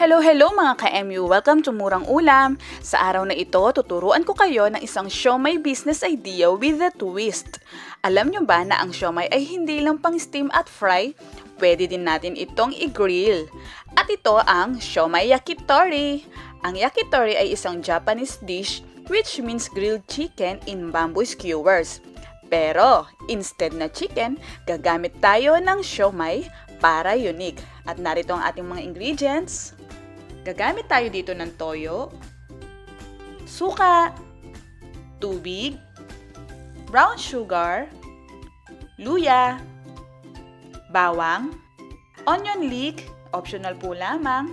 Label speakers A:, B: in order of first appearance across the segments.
A: Hello mga ka-MU! Welcome to Murang Ulam! Sa araw na ito, tuturuan ko kayo ng isang siomai business idea with a twist. Alam nyo ba na ang siomai ay hindi lang pang steam at fry? Pwede din natin itong i-grill. At ito ang Siomai Yakitori. Ang yakitori ay isang Japanese dish which means grilled chicken in bamboo skewers. Pero, instead na chicken, gagamit tayo ng siomai para unique. At narito ang ating mga ingredients. Gagamit tayo dito ng toyo, suka, tubig, brown sugar, luya, bawang, onion leek, optional po lamang,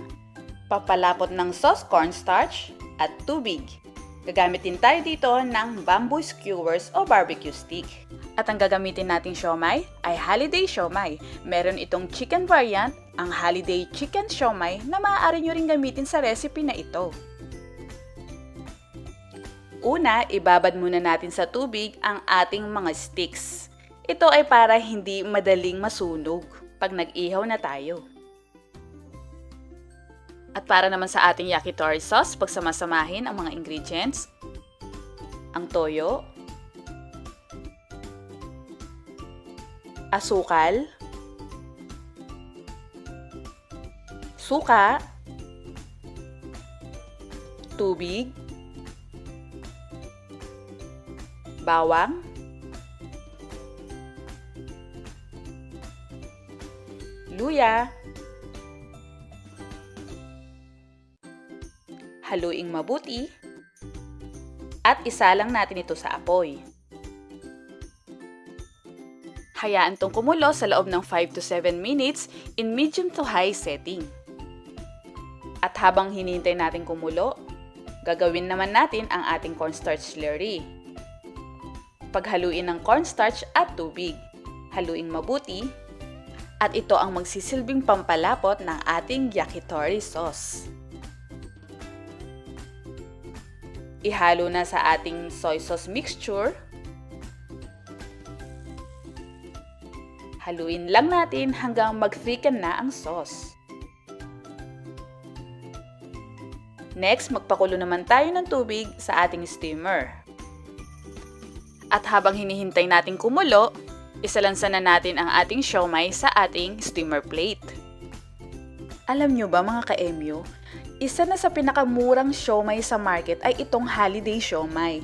A: papalapot ng sauce cornstarch, at tubig. Gagamit din tayo dito ng bamboo skewers o barbecue stick. At ang gagamitin nating siomai ay Holiday Siomai. Meron itong chicken variant, ang Holiday Chicken Siomai na maaari nyo rin gamitin sa recipe na ito. Una, ibabad muna natin sa tubig ang ating mga sticks. Ito ay para hindi madaling masunog pag nag-ihaw na tayo. At para naman sa ating yakitori sauce, pagsamasamahin ang mga ingredients, ang toyo, asukal, suka, tubig, bawang, luya, haluing mabuti, at isalang natin ito sa apoy. Hayaan itong kumulo sa loob ng 5 to 7 minutes in medium to high setting. At habang hinihintay natin kumulo, gagawin naman natin ang ating cornstarch slurry. Paghaluin ng cornstarch at tubig, haluing mabuti, at ito ang magsisilbing pampalapot ng ating yakitori sauce. Ihalo na sa ating soy sauce mixture. Haluin lang natin hanggang mag-thicken na ang sauce. Next, magpakulo naman tayo ng tubig sa ating steamer. At habang hinihintay natin kumulo, isalansan na natin ang ating siomai sa ating steamer plate. Alam nyo ba mga ka-MU, isa na sa pinakamurang siomai sa market ay itong Holiday Siomai.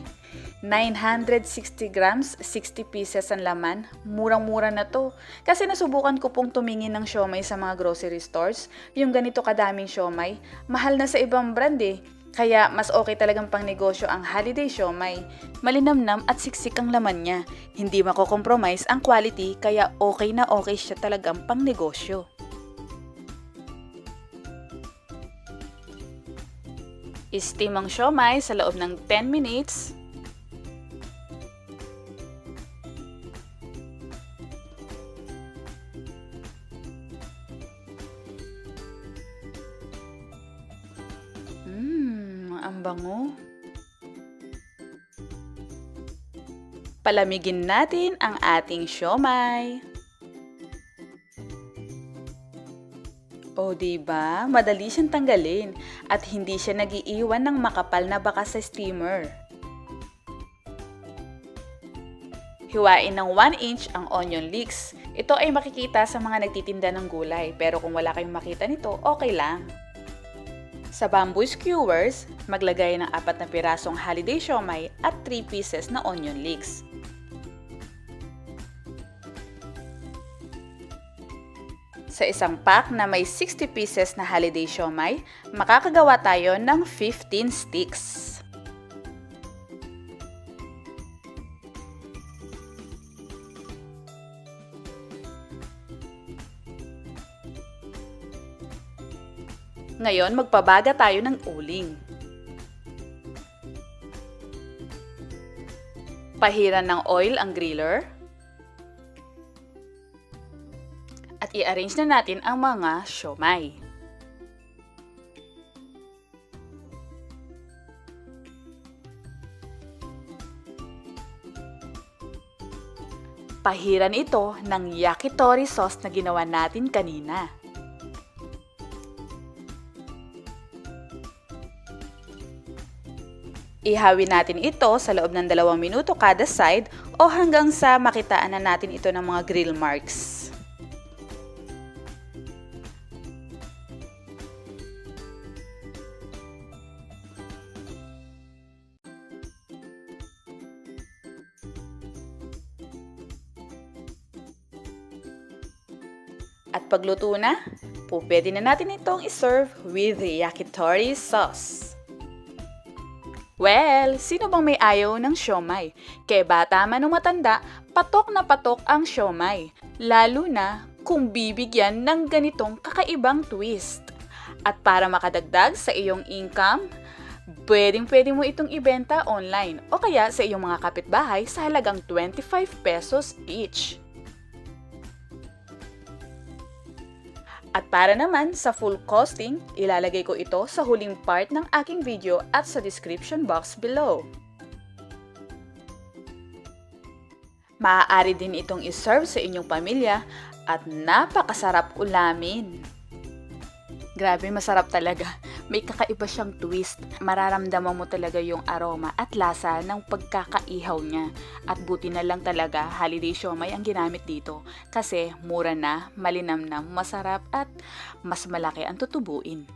A: 960 grams, 60 pieces ang laman. Murang-mura na to. Kasi nasubukan ko pong tumingin ng siomai sa mga grocery stores. Yung ganito kadaming siomai, mahal na sa ibang brand eh. Kaya mas okay talagang pang negosyo ang Holiday Siomai. Malinamnam at siksik ang laman niya. Hindi mako-compromise ang quality kaya okay na okay siya talagang pang negosyo. I-steam ang siomai sa loob ng 10 minutes. Ang bango. Palamigin natin ang ating siomai. O diba, madali siyang tanggalin at hindi siya nag-iiwan ng makapal na bakas sa steamer. Hiwain ng 1 inch ang onion leeks. Ito ay makikita sa mga nagtitinda ng gulay, pero kung wala kayong makita nito, okay lang. Sa bamboo skewers, maglagay ng 4 na pirasong Holiday Siomai at 3 pieces na onion leeks. Sa isang pack na may 60 pieces na Holiday Siomai, makakagawa tayo ng 15 sticks. Ngayon, magpabaga tayo ng uling. Pahiran ng oil ang griller. At i-arrange na natin ang mga siomai. Pahiran ito ng yakitori sauce na ginawa natin kanina. Ihawin natin ito sa loob ng 2 minuto kada side o hanggang sa makitaan na natin ito ng mga grill marks. At pagluto na, pwede na natin itong iserve with yakitori sauce. Well, sino bang may ayaw ng siomai? Kaya bata man o matanda, patok na patok ang siomai. Lalo na kung bibigyan ng ganitong kakaibang twist. At para makadagdag sa iyong income, pwede mo itong ibenta online o kaya sa iyong mga kapitbahay sa halagang 25 pesos each. At para naman sa full costing, ilalagay ko ito sa huling part ng aking video at sa description box below. Maaari din itong iserve sa inyong pamilya at napakasarap ulamin. Grabe, masarap talaga. May kakaiba siyang twist. Mararamdaman mo talaga yung aroma at lasa ng pagkakaihaw niya. At buti na lang talaga, Holiday Siomai ang ginamit dito. Kasi mura na, malinamnam, masarap at mas malaki ang tutubuin.